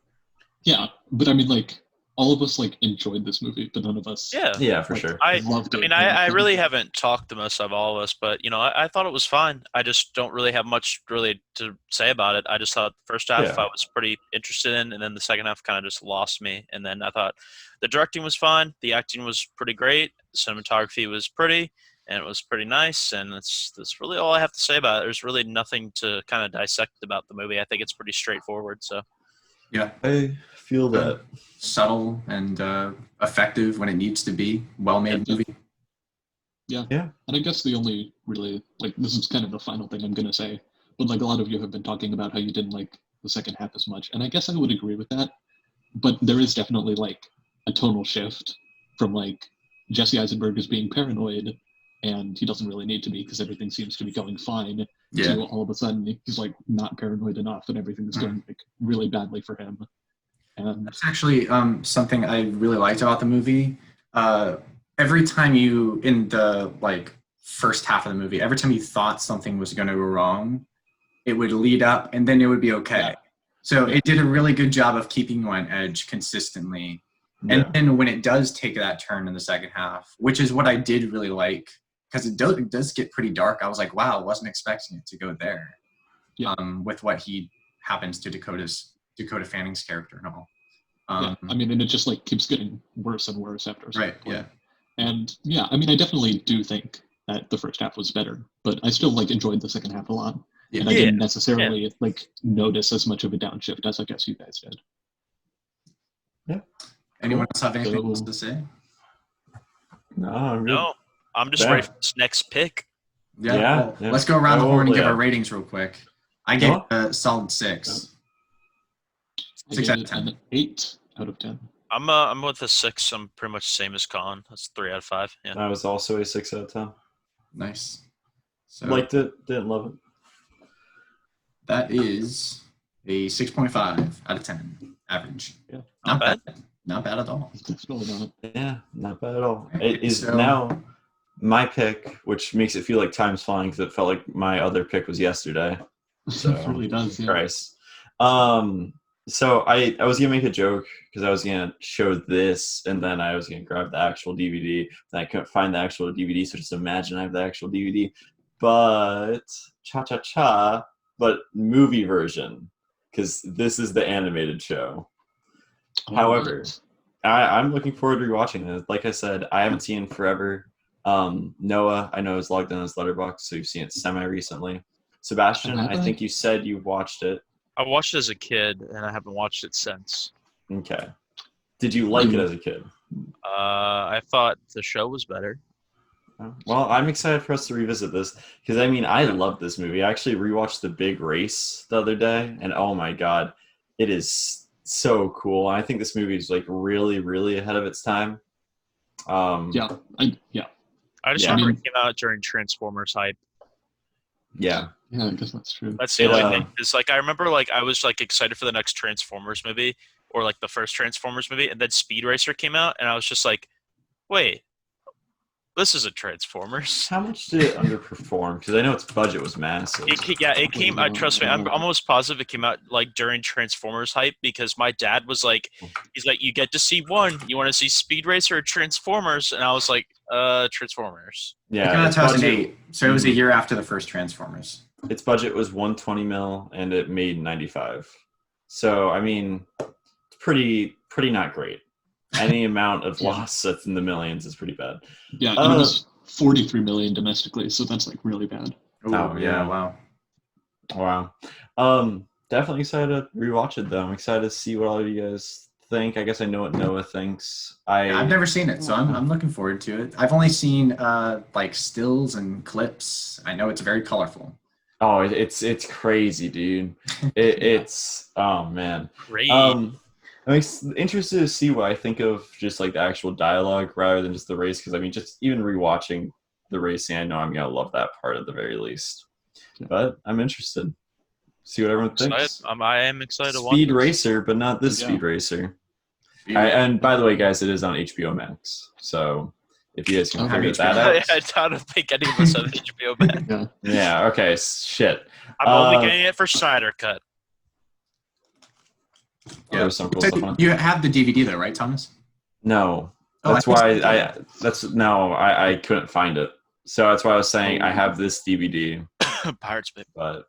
Yeah, but I mean, like, all of us like enjoyed this movie, but none of us. Yeah, for sure. I mean, I really haven't talked the most of all of us, but you know, I thought it was fine. I just don't really have much really to say about it. I just thought the first half I was pretty interested in, and then the second half kind of just lost me. And then I thought the directing was fine, the acting was pretty great, the cinematography was pretty, and it was pretty nice. And that's really all I have to say about it. There's really nothing to kind of dissect about the movie. I think it's pretty straightforward. So Yeah, I feel that. subtle and effective when it needs to be. Well-made movie. Yeah. Yeah. And I guess the only really, like, this is kind of the final thing I'm going to say, but like a lot of you have been talking about how you didn't like the second half as much. And I guess I would agree with that. But there is definitely like a tonal shift from like Jesse Eisenberg is being paranoid and he doesn't really need to be because everything seems to be going fine. Yeah. To all of a sudden he's like not paranoid enough and everything is going like really badly for him. And That's actually something I really liked about the movie. Every time you, in the like first half of the movie, every time you thought something was going to go wrong, it would lead up and then it would be okay. Yeah. So it did a really good job of keeping you on edge consistently. Yeah. And then when it does take that turn in the second half, which is what I did really like, because it does get pretty dark. I was like, wow, I wasn't expecting it to go there. Yeah. With what he happens to Dakota Fanning's character and all. yeah, I mean, and it just like keeps getting worse and worse after a certain Right, point. yeah. And yeah, I mean, I definitely do think that the first half was better, but I still like enjoyed the second half a lot. Yeah. And I didn't necessarily like notice as much of a downshift as I guess you guys did. Anyone else have anything So- else to say? No, I'm good. no, I'm just Yeah. ready for this next pick. Yeah. Let's go around the Oh, horn and give yeah. our ratings real quick. I get Oh. a solid 6. I 6 gave out of it 10. an 8 out of 10. I'm with a 6. I'm pretty much the same as Collin. That's 3 out of 5. Yeah. That was also a 6 out of 10. Nice. So Liked it, didn't love it. that is a 6.5 out of 10 average. Yeah. Not bad. Not bad at all. Definitely not. Yeah, not bad at all. It is So- now my pick, which makes it feel like time's flying because it felt like my other pick was yesterday. So, It really does. Yeah. Christ. So I was gonna make a joke because I was gonna show this and then I was gonna grab the actual DVD. Then I couldn't find the actual DVD, so just imagine I have the actual DVD. But but movie version because this is the animated show. However, Alright. I'm looking forward to rewatching this. Like I said, I haven't seen it in forever. Noah, I know, is logged in his Letterboxd, so you've seen it semi-recently. Sebastian, I think you said you watched it. I watched it as a kid, and I haven't watched it since. Okay. Did you like it as a kid? I thought the show was better. Well, I'm excited for us to revisit this because I mean, I love this movie. I actually rewatched The Big Race the other day, and oh my god, it is so cool. I think this movie is like really, really ahead of its time. Yeah. I just Yeah. remember it came out during Transformers hype. Yeah. Yeah, I guess that's true. That's the It, only thing. It's like I remember, like I was like excited for the next Transformers movie, or like the first Transformers movie, and then Speed Racer came out, and I was just like, wait, this is a Transformers. How much did it underperform? Because I know its budget was massive. It came. Trust me, I'm almost positive it came out like during Transformers hype because my dad was like, he's like, you get to see one. You want to see Speed Racer or Transformers? And I was like, Transformers. It came Yeah, out its 2008, so it was a Mhm. year after the first Transformers. Its budget was 120 mil, and it made 95. So I mean, it's pretty not great. Any amount of loss that's in the millions is pretty bad. Yeah, and it was 43 million domestically, so that's like really bad. Oh, yeah. Wow. Wow. Definitely excited to rewatch it though. I'm excited to see what all of you guys think. I guess I know what Noah thinks. I've never seen it, so I'm looking forward to it. I've only seen like stills and clips. I know it's very colorful. Oh, it's crazy, dude. It's oh man. Great. I'm interested to see what I think of just like the actual dialogue rather than just the race, because I mean, just even rewatching the racing, I know I'm gonna love that part at the very least. But I'm interested. See what everyone thinks. I am excited to watch Speed this. Racer, but not this Yeah. Speed Racer. And by the way, guys, it is on HBO Max. So if you guys can Oh, figure HBO that I out. don't think any of us have HBO Max. Yeah. Yeah. Okay. Shit. I'm only getting it for Snyder Cut. Yeah. There's some cool So stuff on it. you have the DVD though, right, Thomas? No. Oh, That's I thought why you I couldn't find it. So that's why I was saying I have this DVD, Pirates Bay. but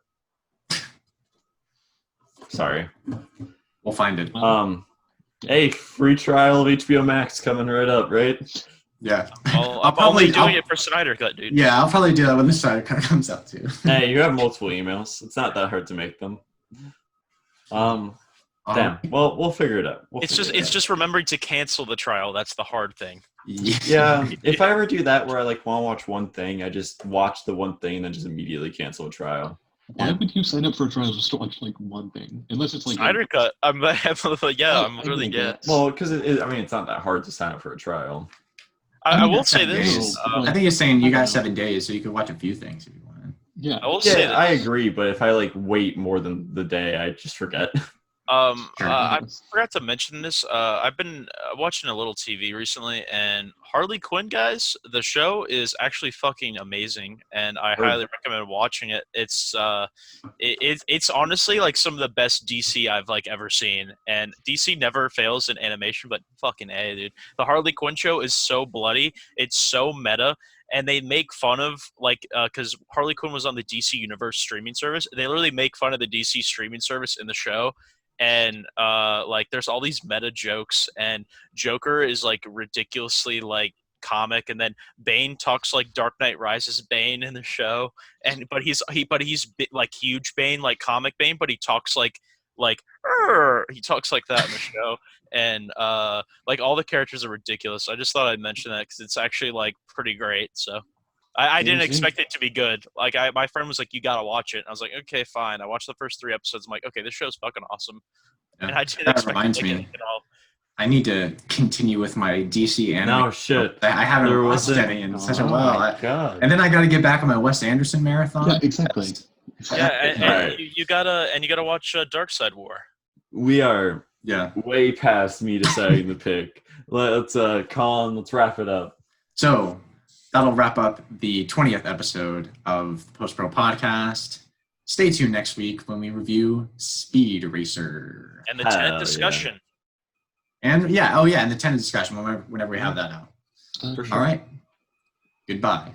sorry. We'll find it. Hey, free trial of HBO Max coming right up, right? Yeah. I'm only doing it for Snyder Cut, dude. Yeah, I'll probably do that when the Snyder Cut comes out too. Hey, you have multiple emails. It's not that hard to make them. Damn. Well, we'll figure it out. It's just remembering to cancel the trial. That's the hard thing. Yeah. If I ever do that where I like want to watch one thing, I just watch the one thing and then just immediately cancel a trial. Why would you sign up for a trial just to watch like one thing? Unless it's like Snyder Cut. I'm literally Well, because it's not that hard to sign up for a trial. I will say this. I think you're saying you got 7 days, so you could watch a few things if you want. Yeah. I will say this. I agree, but if I like wait more than the day, I just forget. I forgot to mention this. I've been watching a little TV recently, and Harley Quinn, guys, the show is actually fucking amazing, and I highly recommend watching it. It's honestly like some of the best DC I've like ever seen, and DC never fails in animation, but fucking A, dude. The Harley Quinn show is so bloody. It's so meta. And they make fun of, like, because Harley Quinn was on the DC Universe streaming service. They literally make fun of the DC streaming service in the show. And, like, there's all these meta jokes. And Joker is, like, ridiculously, like, comic. And then Bane talks like Dark Knight Rises Bane in the show. But he's like, huge Bane, like, comic Bane. But he talks like he talks like that in the show. And like all the characters are ridiculous. I just thought I'd mention that because it's actually like pretty great. So I didn't expect it to be good. Like my friend was like, "You gotta watch it." And I was like, "Okay, fine." I watched the first 3 episodes. I'm like, "Okay, this show's fucking awesome." Yeah. And I didn't that expect reminds it me. at all. I need to continue with my DC anime. No shit. I haven't watched any in such a while. God. And then I got to get back on my Wes Anderson marathon. Yeah, exactly. Yeah, and you gotta watch Dark Side War. We are Yeah. way past me deciding the pick. Let's Collin, let's wrap it up. So that'll wrap up the 20th episode of the Post Pro Podcast. Stay tuned next week when we review Speed Racer. And the Tenet discussion. And and the Tenet discussion whenever we have that out. For All right. Goodbye.